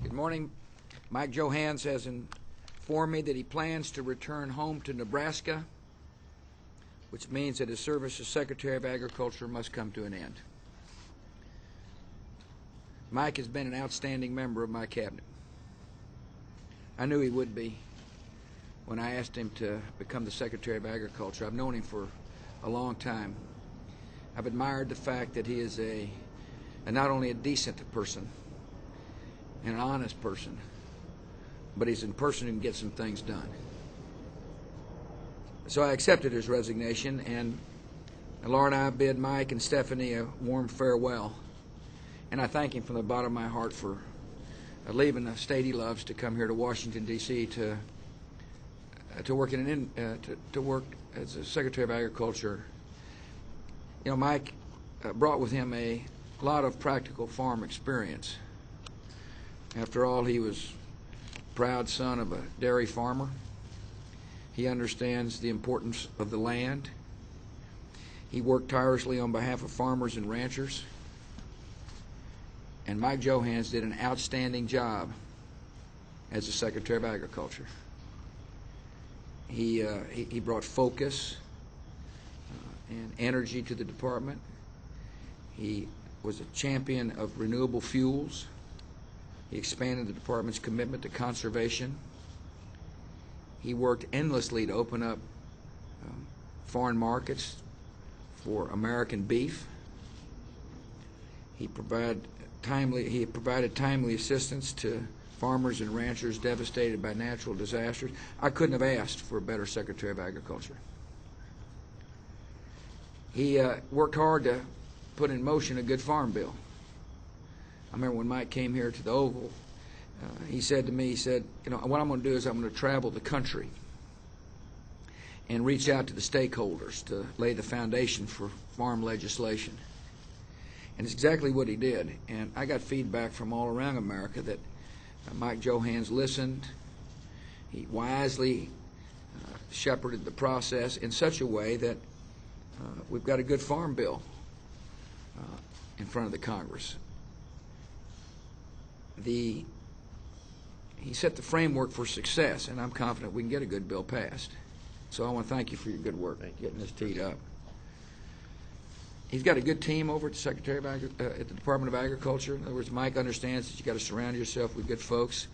Good morning. Mike Johanns has informed me that he plans to return home to Nebraska, which means that his service as Secretary of Agriculture must come to an end. Mike has been an outstanding member of my cabinet. I knew he would be when I asked him to become the Secretary of Agriculture. I've known him for a long time. I've admired the fact that he is not only a decent person and an honest person, but he's a person who can get some things done. So I accepted his resignation, and Laura and I bid Mike and Stephanie a warm farewell. And I thank him from the bottom of my heart for leaving the state he loves to come here to Washington, D.C. to work to work as a Secretary of Agriculture. You know, Mike brought with him a lot of practical farm experience. After all, he was a proud son of a dairy farmer. He understands the importance of the land. He worked tirelessly on behalf of farmers and ranchers. And Mike Johanns did an outstanding job as the Secretary of Agriculture. He brought focus and energy to the department. He was a champion of renewable fuels. He expanded the department's commitment to conservation. He worked endlessly to open up foreign markets for American beef. He provided timely assistance to farmers and ranchers devastated by natural disasters. I couldn't have asked for a better Secretary of Agriculture. He worked hard to put in motion a good farm bill. I remember when Mike came here to the Oval, he said to me, you know, what I'm going to do is I'm going to travel the country and reach out to the stakeholders to lay the foundation for farm legislation. And it's exactly what he did. And I got feedback from all around America that Mike Johanns listened. He wisely shepherded the process in such a way that we've got a good farm bill in front of the Congress. He set the framework for success, and I'm confident we can get a good bill passed. So I want to thank you for your good work getting this teed up. He's got a good team over at the Secretary of at the Department of Agriculture. In other words, Mike understands that you've got to surround yourself with good folks.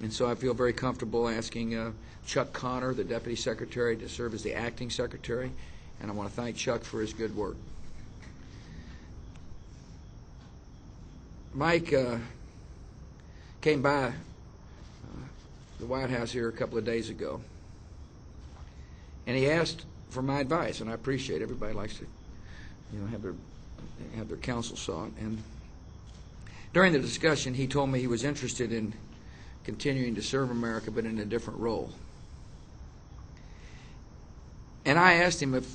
And so I feel very comfortable asking Chuck Connor, the Deputy Secretary, to serve as the Acting Secretary. And I want to thank Chuck for his good work. Mike came by the White House here a couple of days ago, and he asked for my advice, and I appreciate it. Everybody likes to, you know, have their counsel sought. And during the discussion, he told me he was interested in continuing to serve America, but in a different role. And I asked him if,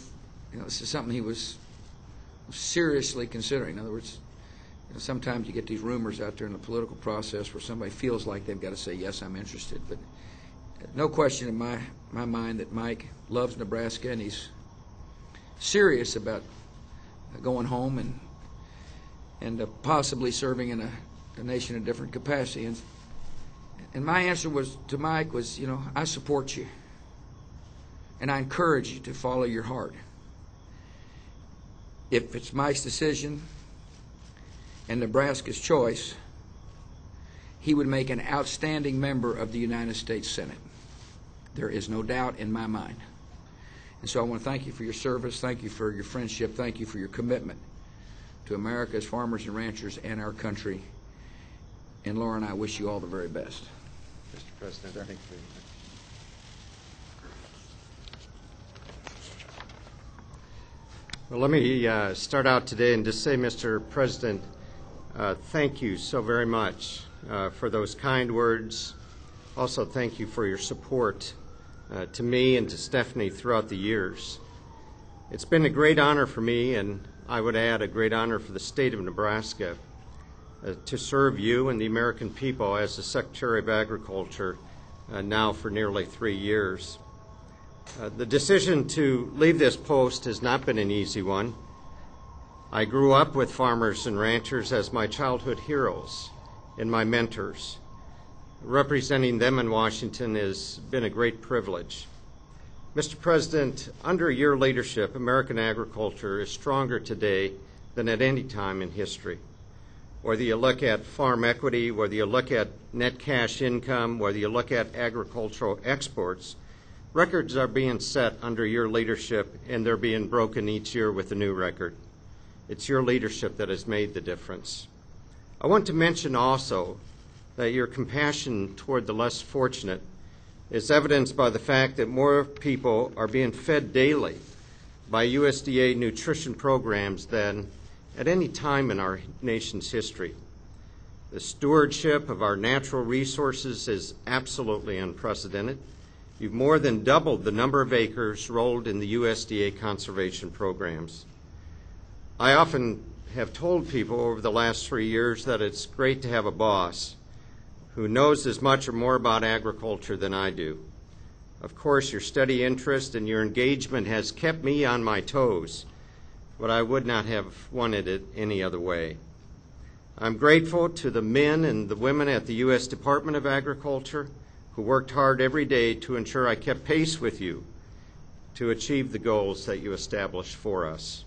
you know, this is something he was seriously considering. In other words, you know, sometimes you get these rumors out there in the political process where somebody feels like they've got to say, yes, I'm interested. But no question in my mind that Mike loves Nebraska, and he's serious about going home and possibly serving in a nation in different capacity. And my answer to Mike was, you know, I support you, and I encourage you to follow your heart. If it's Mike's decision and Nebraska's choice, he would make an outstanding member of the United States Senate. There is no doubt in my mind. And so I want to thank you for your service, thank you for your friendship, thank you for your commitment to America's farmers and ranchers and our country. And Laura and I wish you all the very best. Mr. President, thank you very much. Well, let me start out today and just say, Mr. President, thank you so very much for those kind words. Also, thank you for your support to me and to Stephanie throughout the years. It's been a great honor for me, and I would add a great honor for the state of Nebraska, to serve you and the American people as the Secretary of Agriculture now for nearly 3 years. The decision to leave this post has not been an easy one. I grew up with farmers and ranchers as my childhood heroes and my mentors. Representing them in Washington has been a great privilege. Mr. President, under your leadership, American agriculture is stronger today than at any time in history. Whether you look at farm equity, whether you look at net cash income, whether you look at agricultural exports, records are being set under your leadership, and they're being broken each year with a new record. It's your leadership that has made the difference. I want to mention also that your compassion toward the less fortunate is evidenced by the fact that more people are being fed daily by USDA nutrition programs than at any time in our nation's history. The stewardship of our natural resources is absolutely unprecedented. You've more than doubled the number of acres rolled in the USDA conservation programs. I often have told people over the last 3 years that it's great to have a boss who knows as much or more about agriculture than I do. Of course, your steady interest and your engagement has kept me on my toes, but I would not have wanted it any other way. I'm grateful to the men and the women at the U.S. Department of Agriculture who worked hard every day to ensure I kept pace with you to achieve the goals that you established for us.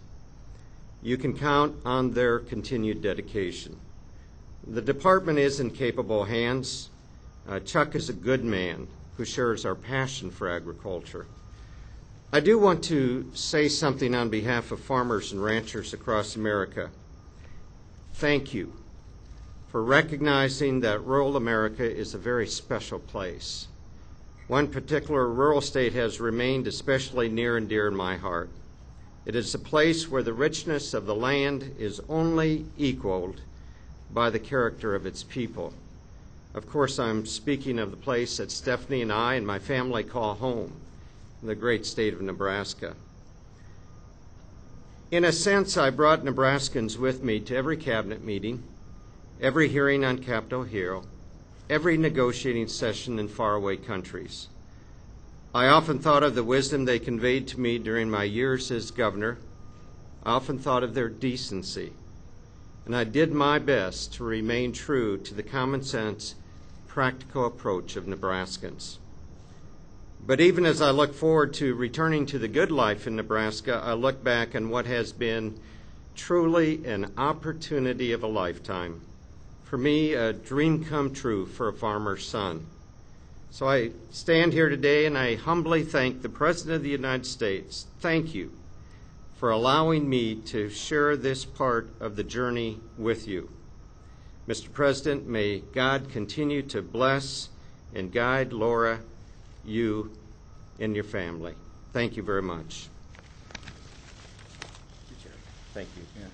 You can count on their continued dedication. The department is in capable hands. Chuck is a good man who shares our passion for agriculture. I do want to say something on behalf of farmers and ranchers across America. Thank you for recognizing that rural America is a very special place. One particular rural state has remained especially near and dear in my heart. It is a place where the richness of the land is only equaled by the character of its people. Of course, I'm speaking of the place that Stephanie and I and my family call home, the great state of Nebraska. In a sense, I brought Nebraskans with me to every cabinet meeting, every hearing on Capitol Hill, every negotiating session in faraway countries. I often thought of the wisdom they conveyed to me during my years as governor. I often thought of their decency, and I did my best to remain true to the common sense, practical approach of Nebraskans. But even as I look forward to returning to the good life in Nebraska, I look back on what has been truly an opportunity of a lifetime. For me, a dream come true for a farmer's son. So I stand here today and I humbly thank the President of the United States. Thank you for allowing me to share this part of the journey with you. Mr. President, may God continue to bless and guide Laura, you, and your family. Thank you very much. Thank you. Yeah.